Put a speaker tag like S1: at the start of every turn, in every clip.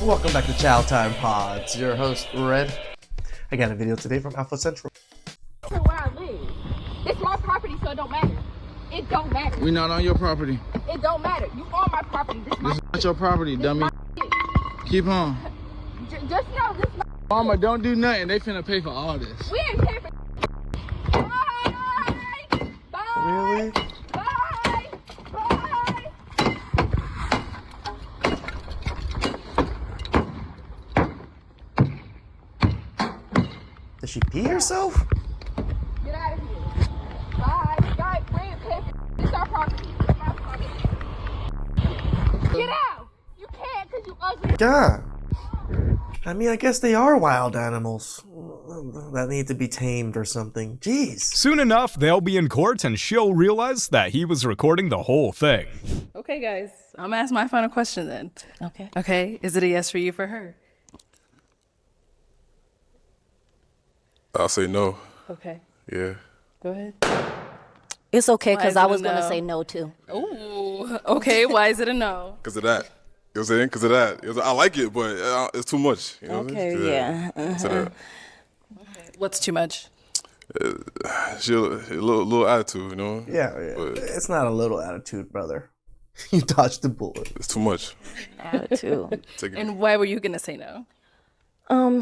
S1: Welcome back to Chow Time Pods. Your host, Red. I got a video today from Alpha Central.
S2: Where I live. It's my property, so it don't matter. It don't matter.
S3: We're not on your property.
S2: It don't matter. You own my property. This
S3: is not your property, dummy. Keep on.
S2: Just know this is my
S3: Mama, don't do nothing. They finna pay for all this.
S2: We ain't paying for Bye! Bye!
S1: Really?
S2: Bye! Bye!
S1: Did she pee herself?
S2: Get out of here. Bye. Guys, we ain't paying for It's our property. It's my property. Get out! You can't because you ugly.
S1: God. I mean, I guess they are wild animals that need to be tamed or something. Jeez.
S4: Soon enough, they'll be in court and she'll realize that he was recording the whole thing.
S5: Okay, guys, I'm gonna ask my final question then.
S6: Okay.
S5: Okay, is it a yes for you for her?
S7: I'll say no.
S5: Okay,
S7: Yeah.
S5: go ahead.
S6: It's okay,
S5: Why
S6: because
S5: is
S6: I
S5: it a
S6: was going to
S5: no?
S6: say no, too.
S5: Ooh, okay, why is it a no?
S7: Because of that. You know what I'm saying? Because of that. I like it, but it's too much. You know what I mean?
S6: Okay, yeah.
S7: So
S5: What's too much?
S7: she a little attitude, you know?
S1: Yeah,
S7: But
S1: it's not a little attitude, brother. You dodged the bullet.
S7: it's too much.
S6: Attitude.
S7: Take it.
S5: And why were you gonna say no?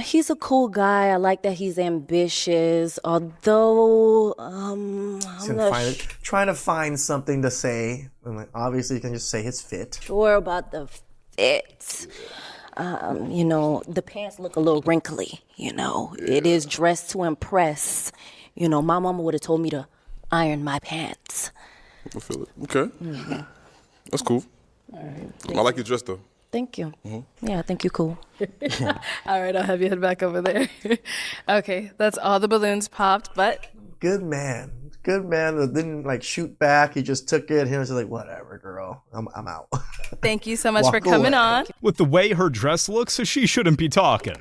S6: He's a cool guy. I like that he's ambitious, although, I'm not
S1: Trying to find something to say. And like, obviously, you can just say his fit.
S6: sure about the fit. You know, the pants look a little wrinkly, you know. It is dressed to impress. You know, my mama would have told me to iron my pants.
S7: I feel it. Okay. That's cool. I like your dress, though.
S6: Thank you. Yeah, I think you're cool.
S5: All right, I'll have you head back over there. Okay, that's all the balloons popped, but
S1: Good man. Good man that didn't like shoot back. He just took it. He was just like, whatever, girl. I'm out.
S5: thank you so much for
S1: Walk
S5: coming
S1: away.
S5: on.
S4: With the way her dress looks, she shouldn't be talking.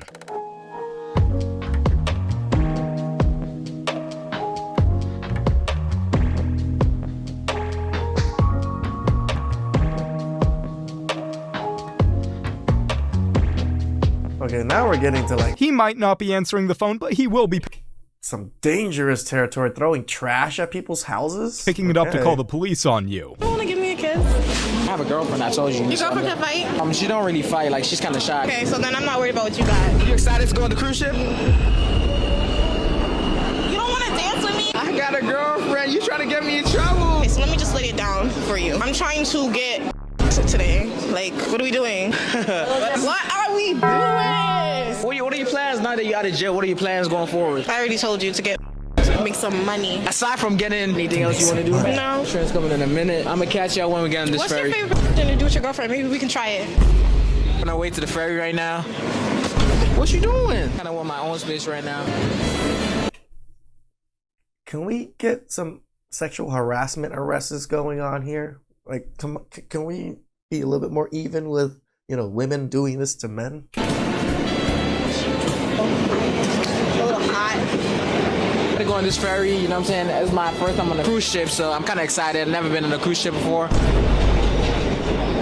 S1: Okay, now we're getting to like
S4: He might not be answering the phone, but he will be
S1: some dangerous territory, throwing trash at people's houses.
S4: picking it up to
S1: Okay.
S4: call the police on you.
S8: Want to give me a kiss?
S9: I have a girlfriend, I told you.
S8: Your girlfriend can fight?
S9: She don't really fight, like she's kind of shy.
S8: Okay, so then I'm not worried about what you got.
S9: You excited to go on the cruise ship?
S8: You don't want to dance with me?
S9: I got a girlfriend, you trying to get me in trouble.
S8: Okay, so let me just lay it down for you. I'm trying to get today. Like, what are we doing? What are we doing?
S9: What are your plans now that you're out of jail? What are your plans going forward?
S8: I already told you to make some money.
S9: Aside from getting anything else you want to do?
S8: No.
S9: Insurance coming in a minute. I'm gonna catch y'all when we get on this
S8: What's
S9: ferry.
S8: your favorite thing to do with your girlfriend? Maybe we can try it.
S9: I'm on our way to the ferry right now. What you doing? Kind of want my own space right now.
S1: Can we get some sexual harassment arrests going on here? Like, can we be a little bit more even with, women doing this to men?
S8: A little hot.
S9: I'm gonna go on this ferry, you know what I'm saying? It's my first time on a cruise ship, so I'm kind of excited. I've never been on a cruise ship before.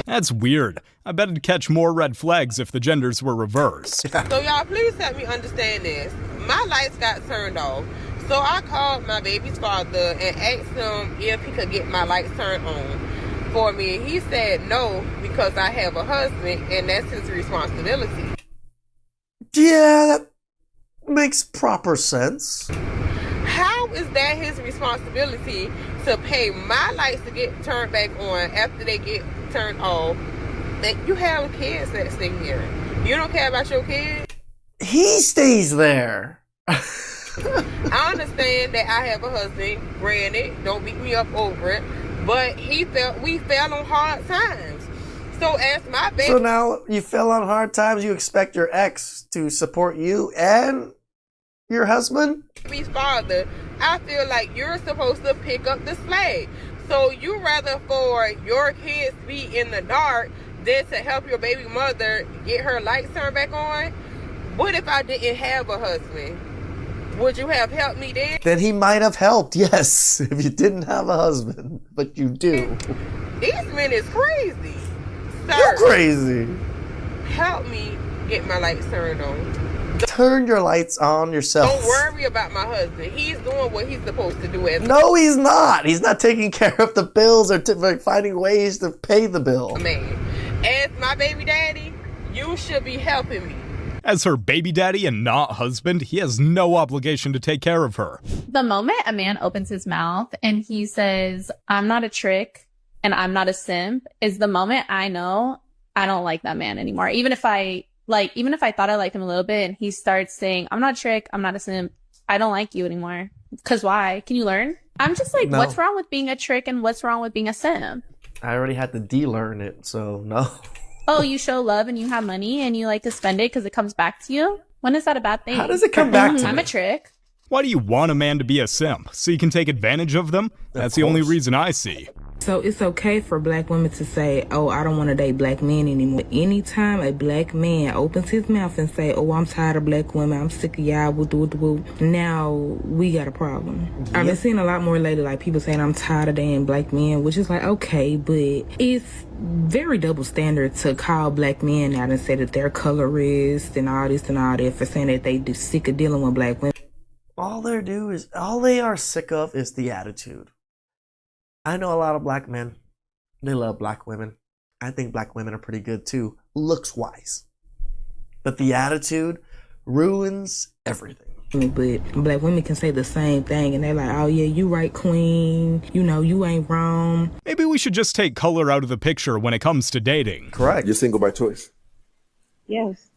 S4: That's weird. I bet it'd catch more red flags if the genders were reversed.
S10: So y'all, please help me understand this. My lights got turned off. So I called my baby's father and asked him if he could get my lights turned on for me. He said no, because I have a husband and that's his responsibility.
S1: Yeah, that makes proper sense.
S10: How is that his responsibility to pay my lights to get turned back on after they get turned off? That you have kids that stay here. You don't care about your kids?
S1: He stays there.
S10: I understand that I have a husband, granted, don't beat me up over it, but we fell on hard times. So as my baby...
S1: So now you fell on hard times, you expect your ex to support you and your husband?
S10: baby's father, I feel like you're supposed to pick up the slack. So you rather for your kids to be in the dark than to help your baby mother get her lights turned back on? What if I didn't have a husband? Would you have helped me then?
S1: Then he might have helped, yes, if you didn't have a husband, but you do.
S10: These men is crazy. Sir,
S1: You're crazy.
S10: help me get my lights turned on.
S1: Turn your lights on yourself.
S10: Don't worry about my husband. He's doing what he's supposed to do.
S1: No, he's not. He's not taking care of the bills or finding ways to pay the bill.
S10: Man, as my baby daddy, you should be helping me.
S4: As her baby daddy and not husband, he has no obligation to take care of her.
S11: The moment a man opens his mouth and he says, I'm not a trick and I'm not a simp, is the moment I know I don't like that man anymore. Even if I thought I liked him a little bit and he starts saying, I'm not a trick, I'm not a simp, I don't like you anymore. Cause why? Can you learn? I'm just like,
S1: No.
S11: What's wrong with being a trick and what's wrong with being a simp?
S1: I already had to de-learn it, so no.
S11: Oh, you show love and you have money and you like to spend it because it comes back to you? When is that a bad thing?
S1: How does it come back to
S11: I'm
S1: me?
S11: a trick.
S4: Why do you want a man to be a simp? So you can take advantage of them? That's the only reason I see.
S12: So it's okay for black women to say, oh, I don't want to date black men anymore. Anytime a black man opens his mouth and say, oh, I'm tired of black women, I'm sick of y'all, woo, now we got a problem.
S1: Yep.
S12: I've been seeing a lot more lately, like people saying I'm tired of dating black men, which is like, okay, but it's very double standard to call black men out and say that they're colorist and all this and all that for saying that they do sick of dealing with black women.
S1: All they are sick of is the attitude. I know a lot of black men. They love black women. I think black women are pretty good too, looks-wise. But the attitude ruins everything.
S12: But black women can say the same thing and they're like, oh yeah, you right, queen. You know, you ain't wrong.
S4: Maybe we should just take color out of the picture when it comes to dating.
S1: Correct.
S7: You're single by choice.
S2: Yes.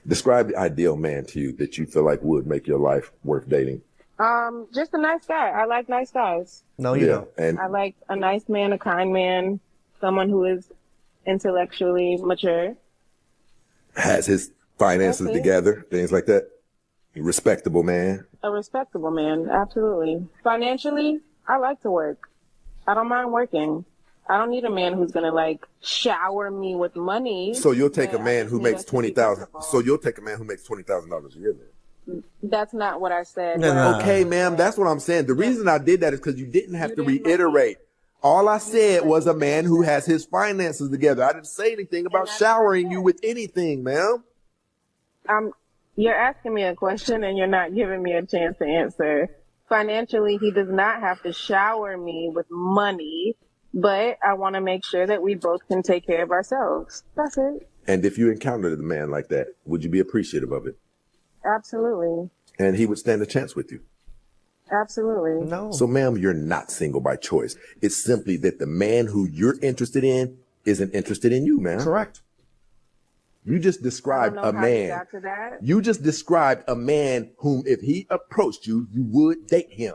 S7: Describe the ideal man to you that you feel like would make your life worth dating.
S2: Just a nice guy. I like nice guys.
S1: No, you don't.
S7: And
S2: I like a nice man, a kind man, someone who is intellectually mature.
S7: has his finances
S2: Okay.
S7: together, things like that. Respectable man.
S2: A respectable man, absolutely. Financially, I like to work. I don't mind working. I don't need a man who's gonna like shower me with money.
S7: So you'll take a
S2: but I
S7: man
S2: just
S7: who
S2: need
S7: makes
S2: us to be
S7: $20,000.
S2: comfortable.
S7: So you'll take a man who makes $20,000 a year then.
S2: That's not what I said.
S7: Okay, ma'am, that's what I'm saying. The reason I did that is because you didn't have to reiterate. All I said was a man who has his finances together. I didn't say anything about showering you with anything, ma'am.
S2: You're asking me a question and you're not giving me a chance to answer. Financially, he does not have to shower me with money, but I want to make sure that we both can take care of ourselves. That's it.
S7: And if you encountered a man like that, would you be appreciative of it?
S2: Absolutely.
S7: And he would stand a chance with you?
S2: Absolutely.
S1: No.
S7: So, ma'am, you're not single by choice. It's simply that the man who you're interested in isn't interested in you, ma'am.
S1: Correct.
S7: You just described a man. You just described a man whom, if he approached you, you would date him.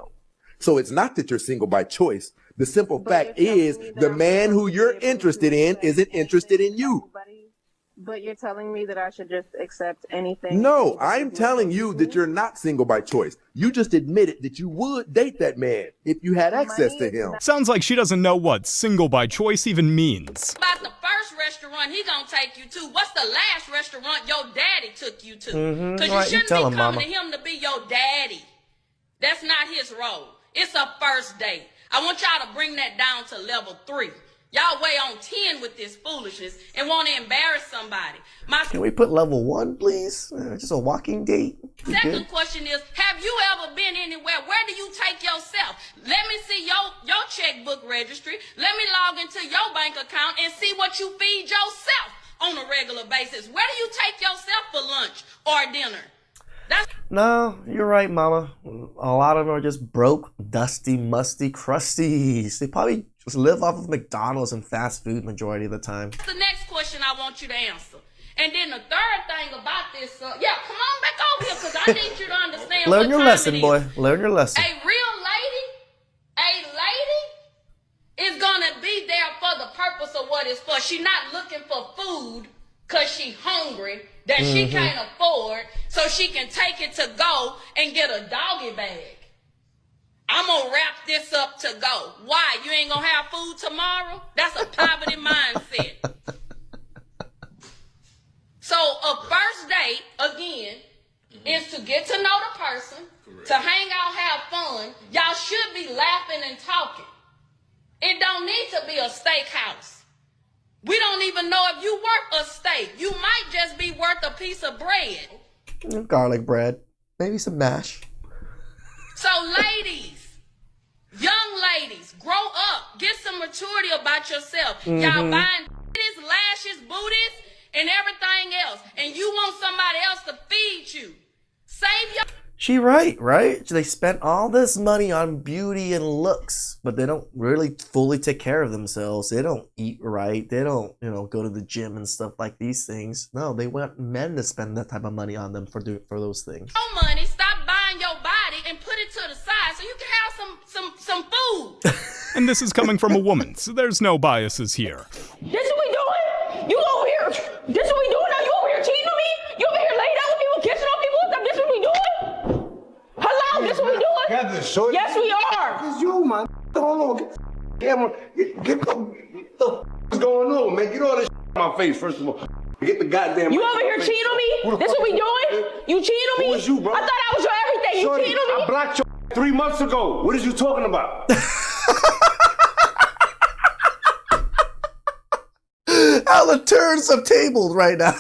S7: So it's not that you're single by choice. The simple fact is the man who you're interested in isn't interested in you.
S2: But you're telling me that I should just accept anything?
S7: No, I'm telling you that you're not single by choice. You just admitted that you would date that man if you had access to him.
S4: Sounds like she doesn't know what single by choice even means.
S13: About the first restaurant he gonna take you to. What's the last restaurant your daddy took you to? Because
S1: Right,
S13: you shouldn't
S1: tell
S13: be
S1: him,
S13: coming
S1: Mama.
S13: to him to be your daddy. That's not his role. It's a first date. I want y'all to bring that down to level 3. Y'all way on 10 with this foolishness and want to embarrass somebody. My
S1: Can we put level 1, please? Just a walking date. We
S13: second
S1: good?
S13: question is, have you ever been anywhere? Where do you take yourself? Let me see your checkbook registry. Let me log into your bank account and see what you feed yourself on a regular basis. Where do you take yourself for lunch or dinner?
S1: No, you're right, Mama. A lot of them are just broke, dusty, musty, crusties. They probably just live off of McDonald's and fast food majority of the time.
S13: That's the next question I want you to answer. And then the third thing about this, come on back over here because I need you to understand
S1: Learn
S13: what
S1: your
S13: time
S1: lesson,
S13: it is.
S1: boy. Learn your lesson.
S13: A real lady is gonna be there for the purpose of what it's for. She's not looking for food because she's hungry that she can't afford so she can take it to go and get a doggy bag. I'm gonna wrap this up to go. Why? You ain't gonna have food tomorrow? That's a poverty mindset. So a first date, again, is to get to know the person, to hang out, have fun. Y'all should be laughing and talking. It don't need to be a steakhouse. We don't even know if you worth a steak. You might just be worth a piece of bread.
S1: Garlic bread. Maybe some mash.
S13: So ladies, young ladies, grow up. Get some maturity about yourself. Y'all buying lashes, booties, and everything else. And you want somebody else to feed you. Save your...
S1: She right? They spent all this money on beauty and looks, but they don't really fully take care of themselves. They don't eat right. They don't, go to the gym and stuff like these things. No, they want men to spend that type of money on them for those things.
S13: No money. Stop buying your body and put it to the side so you can have some food.
S4: And this is coming from a woman, so there's no biases here.
S14: This what we doing? You over here? This what we doing? Now you over here cheating on me? You over here laying down with people, kissing on people and stuff? This what we doing? Hello, this what we doing? Yes, we are.
S15: It's you, man. Hold on. Camera. Get what's going on, man? Get all this on my face, first of all. Get the goddamn...
S14: You over here cheating on me? This what we doing? You cheating on me?
S15: Who is you, bro?
S14: I thought I was your everything. You cheating on me?
S15: I blocked your 3 months ago. What is you talking about?
S1: How the turns have tabled right now.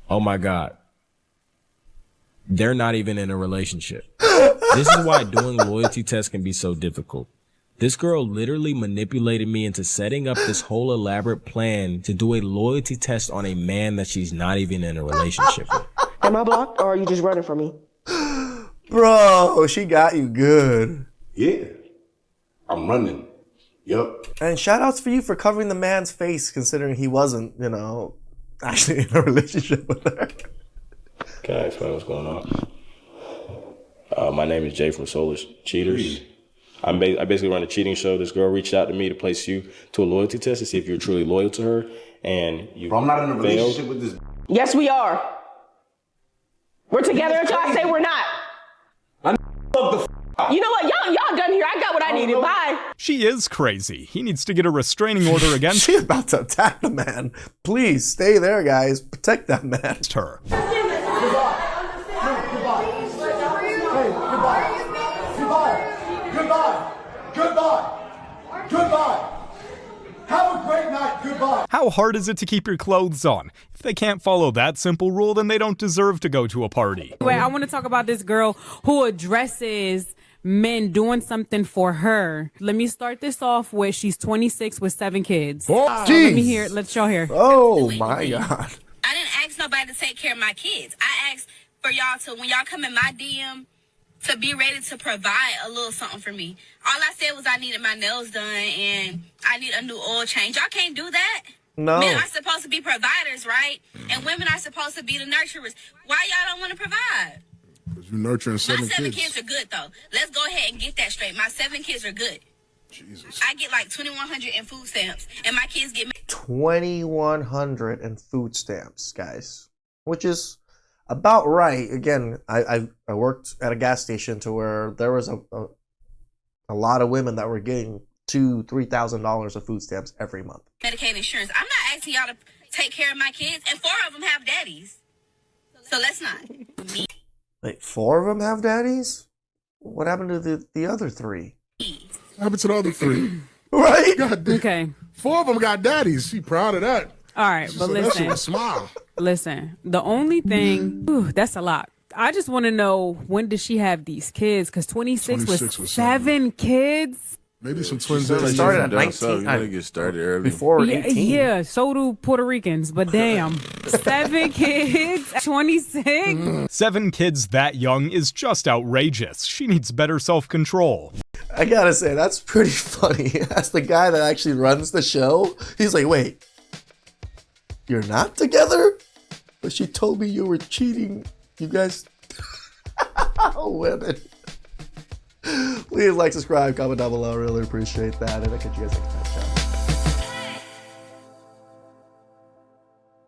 S16: Oh my God. They're not even in a relationship. This is why doing loyalty tests can be so difficult. This girl literally manipulated me into setting up this whole elaborate plan to do a loyalty test on a man that she's not even in a relationship with.
S14: Am I blocked or are you just running from me?
S1: Bro, she got you good.
S15: Yeah. I'm running. Yup.
S1: And shout outs for you for covering the man's face, considering he wasn't, actually in a relationship with her.
S17: Can I explain what's going on? My name is Jay from Soulless Cheaters. I basically run a cheating show. This girl reached out to me to place you to a loyalty test to see if you're truly loyal to her. And you
S15: Bro, I'm not in a relationship with this.
S14: Yes, we are. We're together until I say we're not. You know what? Y'all done here. I got what I needed. Bye.
S4: She is crazy. He needs to get a restraining order against
S1: She's about to attack the man. Please stay there, guys. Protect that man.
S4: her.
S15: Goodbye. Have a great night. Goodbye.
S4: How hard is it to keep your clothes on? If they can't follow that simple rule, then they don't deserve to go to a party.
S18: Anyway, I want to talk about this girl who addresses men doing something for her. Let me start this off with she's 26 with 7 kids.
S1: Oh,
S18: Let's y'all hear.
S1: Oh my God.
S19: I didn't ask nobody to take care of my kids. I asked for y'all to, when y'all come in my DM, to be ready to provide a little something for me. All I said was I needed my nails done and I need a new oil change. Y'all can't do that.
S1: No.
S19: Men are supposed to be providers, right? And women are supposed to be the nurturers. Why y'all don't want to provide?
S20: Because you're nurturing 7
S19: My 7
S20: kids.
S19: kids are good, though. Let's go ahead and get that straight. My 7 kids are good.
S20: Jesus.
S19: I get like 2,100 in food stamps, and my kids get
S1: 2,100 in food stamps, guys, which is about right. Again, I worked at a gas station to where there was a lot of women that were getting $2,000-$3,000 of food stamps every month.
S19: Medicaid insurance. I'm not asking y'all to take care of my kids, and 4 of them have daddies. So let's not.
S1: Wait, 4 of them have daddies? What happened to the other 3?
S20: What happened to the other 3?
S1: Right?
S18: Okay.
S20: 4 of them got daddies. She proud of that.
S18: All right, but listen.
S20: Smile.
S18: Listen, the only thing, that's a lot. I just want to know, when did she have these kids? Because 26 was 7 kids.
S20: Maybe some twins.
S1: They started at 19.
S21: You gotta get started early.
S1: Before 18.
S18: Yeah, so do Puerto Ricans, but damn. 7 kids, 26.
S4: 7 kids that young is just outrageous. She needs better self-control.
S1: I gotta say, that's pretty funny. That's the guy that actually runs the show. He's like, wait, you're not together? But she told me you were cheating. You guys, women. Please like, subscribe, comment down below. I really appreciate that. And I'll catch you guys next time.